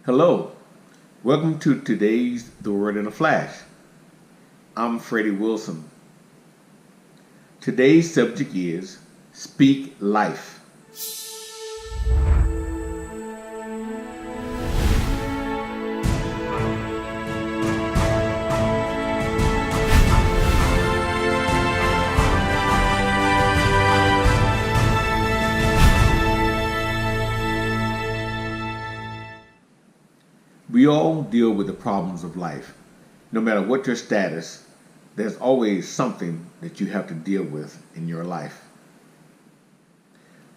Hello, welcome to today's The Word in a Flash. I'm Freddie Wilson. Today's subject is Speak Life. We all deal with the problems of life. No matter what your status, there's always something that you have to deal with in your life.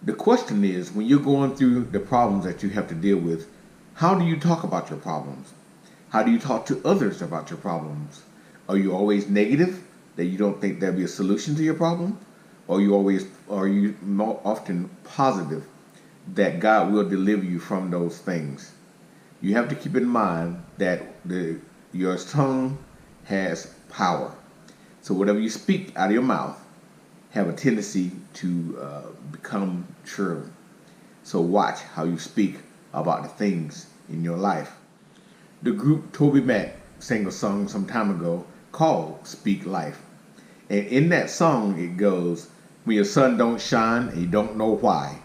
The question is, when you're going through the problems that you have to deal with, how do you talk about your problems? How do you talk to others about your problems? Are you always negative, that you don't think there'll be a solution to your problem? Or are you more often positive that God will deliver you from those things? You have to keep in mind that your tongue has power. So whatever you speak out of your mouth have a tendency to become true. So watch how you speak about the things in your life. The group Toby Mac sang a song some time ago called Speak Life. And in that song it goes, when your sun don't shine and you don't know why,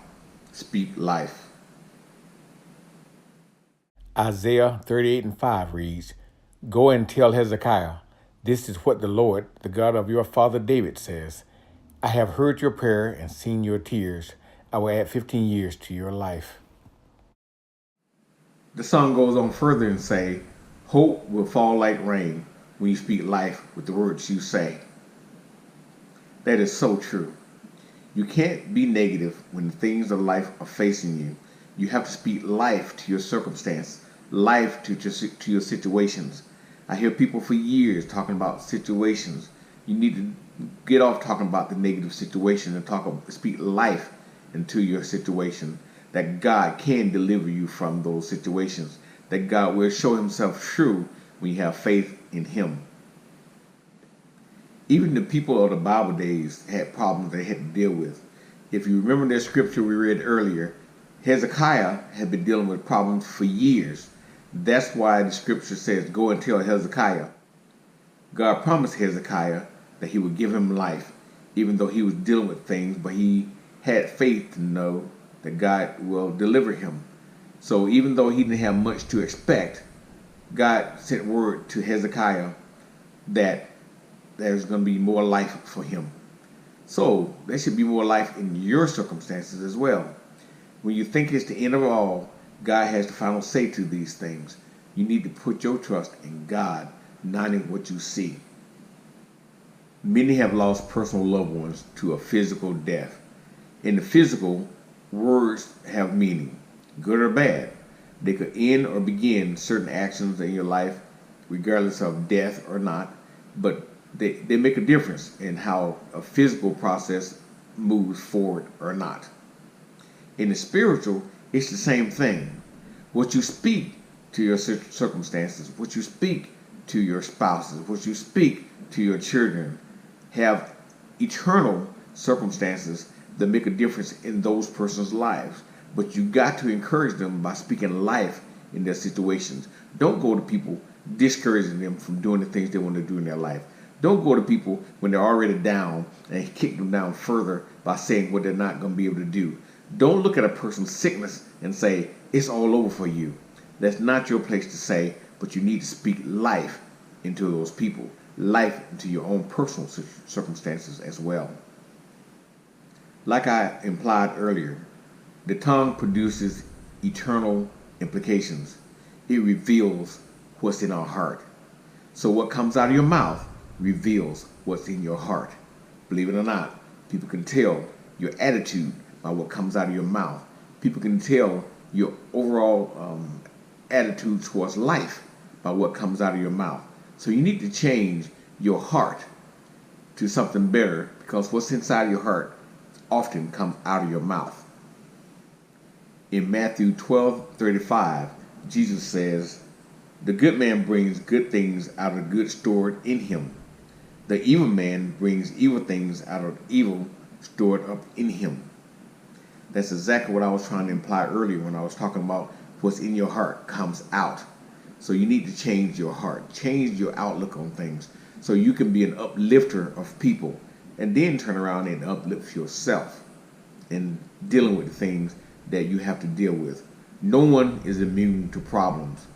speak life. Isaiah 38:5 reads, Go and tell Hezekiah, this is what the Lord, the God of your father David, says. I have heard your prayer and seen your tears. I will add 15 years to your life. The song goes on further and say, hope will fall like rain when you speak life with the words you say. That is so true. You can't be negative when the things of life are facing you. You have to speak life to your circumstance, life to your situations. I hear people for years talking about situations. You need to get off talking about the negative situation and speak life into your situation. That God can deliver you from those situations. That God will show Himself true when you have faith in Him. Even the people of the Bible days had problems they had to deal with. If you remember that scripture we read earlier, Hezekiah had been dealing with problems for years. That's why the scripture says, go and tell Hezekiah. God promised Hezekiah that He would give him life, even though he was dealing with things, but he had faith to know that God will deliver him. So even though he didn't have much to expect, God sent word to Hezekiah that there's going to be more life for him. So there should be more life in your circumstances as well. When you think it's the end of all, God has the final say to these things. You need to put your trust in God, not in what you see. Many have lost personal loved ones to a physical death. In the physical, words have meaning, good or bad. They could end or begin certain actions in your life, regardless of death or not, but they make a difference in how a physical process moves forward or not. In the spiritual, it's the same thing. What you speak to your circumstances, what you speak to your spouses, what you speak to your children, have eternal circumstances that make a difference in those persons' lives. But you got to encourage them by speaking life in their situations. Don't go to people discouraging them from doing the things they want to do in their life. Don't go to people when they're already down and kick them down further by saying what they're not going to be able to do. Don't look at a person's sickness and say, it's all over for you. That's not your place to say, but you need to speak life into those people, life into your own personal circumstances as well. Like I implied earlier, the tongue produces eternal implications. It reveals what's in our heart. So what comes out of your mouth reveals what's in your heart. Believe it or not, people can tell your attitude by what comes out of your mouth. People can tell your overall attitude towards life by what comes out of your mouth. So you need to change your heart to something better, because what's inside of your heart often comes out of your mouth. In Matthew 12:35, Jesus says, the good man brings good things out of the good stored in him. The evil man brings evil things out of evil stored up in him. That's exactly what I was trying to imply earlier when I was talking about what's in your heart comes out. So you need to change your heart, change your outlook on things, so you can be an uplifter of people, and then turn around and uplift yourself in dealing with the things that you have to deal with. No one is immune to problems.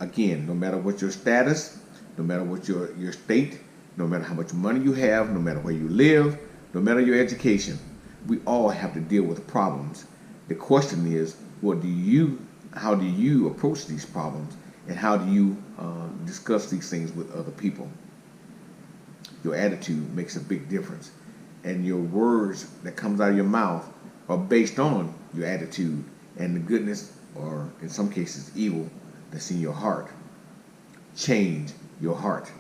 Again, no matter what your status, no matter what your state, no matter how much money you have, no matter where you live, no matter your education, we all have to deal with problems. The question is, how do you approach these problems, and how do you discuss these things with other people? Your attitude makes a big difference, and your words that comes out of your mouth are based on your attitude and the goodness, or in some cases evil, that's in your heart. Change your heart.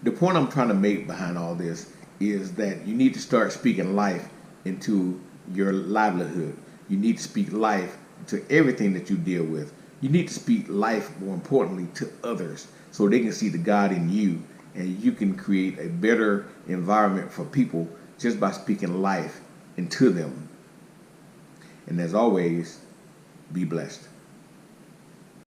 The point I'm trying to make behind all this is that you need to start speaking life into your livelihood. You need to speak life to everything that you deal with. You need to speak life, more importantly, to others, so they can see the God in you, and you can create a better environment for people just by speaking life into them. And as always, be blessed.